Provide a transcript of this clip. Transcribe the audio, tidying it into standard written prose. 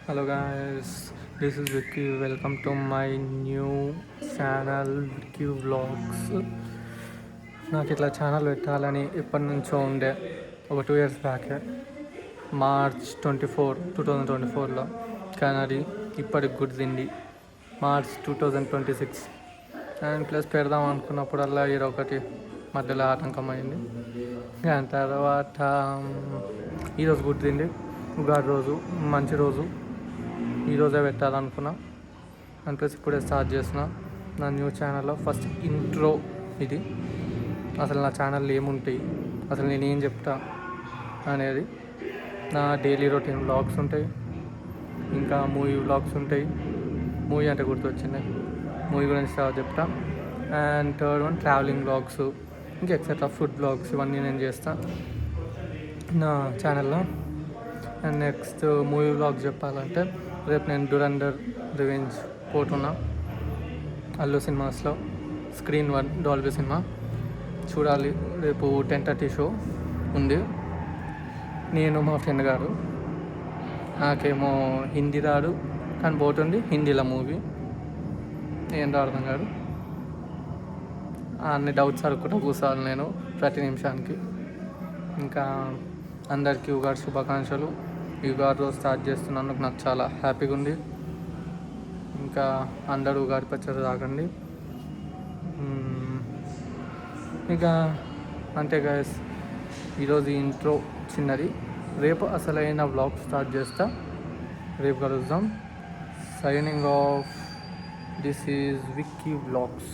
Hello guys, this is Vicky. Welcome to my new channel Vicky Vlogs. నాకు ఇట్లా channel పెట్టాలని ఎప్పటి నుంచో ఉండే ఒక 2 years బ్యాక్ మార్చ్ 2024లో కానీ అది ఇప్పటికి గుర్తింది మార్చ్ 2026 అండ్ ప్లస్ పెడదాం అనుకున్నప్పుడల్లా ఇది ఒకటి మధ్యలో ఆటంకమైంది. దాని తర్వాత ఈరోజు గుర్తింది ఉగాది రోజు మంచి రోజు, ఈరోజే పెట్టాలనుకున్నా అండ్ ప్లస్ ఇప్పుడే స్టార్ట్ చేసిన నా న్యూ ఛానల్లో. ఫస్ట్ ఇంట్రో ఇది, అసలు నా ఛానల్లో ఏముంటాయి, అసలు నేను ఏం చెప్తా అనేది. నా డైలీ రొటీన్ వ్లాగ్స్ ఉంటాయి, ఇంకా మూవీ వ్లాగ్స్ ఉంటాయి. మూవీ అంటే గుర్తొచ్చింది, మూవీ గురించి చెప్తా. And third one travelling vlogs, ఇంకా ఎక్సెట్రా ఫుడ్ వ్లాగ్స్, ఇవన్నీ నేను చేస్తా నా ఛానల్లో. అండ్ నెక్స్ట్ మూవీ వ్లాగ్స్ చెప్పాలంటే రేపు నేను దురంధర్ రివెంజ్ పోతున్నా అల్లు సినిమాస్లో, స్క్రీన్ 1 డాల్బీ సినిమా చూడాలి. రేపు 10:30 షో ఉంది. నేను మా ఫ్రెండ్ గారు, నాకేమో హిందీ రాదు కానీ పోతుంది హిందీలో మూవీ, ఏం అర్థం కాదు. అన్ని డౌట్స్ అడుక్కుంటూ కూర్చోవాలి నేను ప్రతి నిమిషానికి. ఇంకా అందరికీ ఉగాది శుభాకాంక్షలు. ఈ ఉగాది రోజు స్టార్ట్ చేస్తున్నందుకు నాకు చాలా హ్యాపీగా ఉంది. ఇంకా అందరూ ఉగాది పచ్చడి తాగండి. ఇక అంతే గైస్, ఈరోజు ఇంట్రో చిన్నది. రేపు అసలైన వ్లాగ్ స్టార్ట్ చేస్తా. రేపు కలుద్దాం. Signing off. This is Vicky vlogs.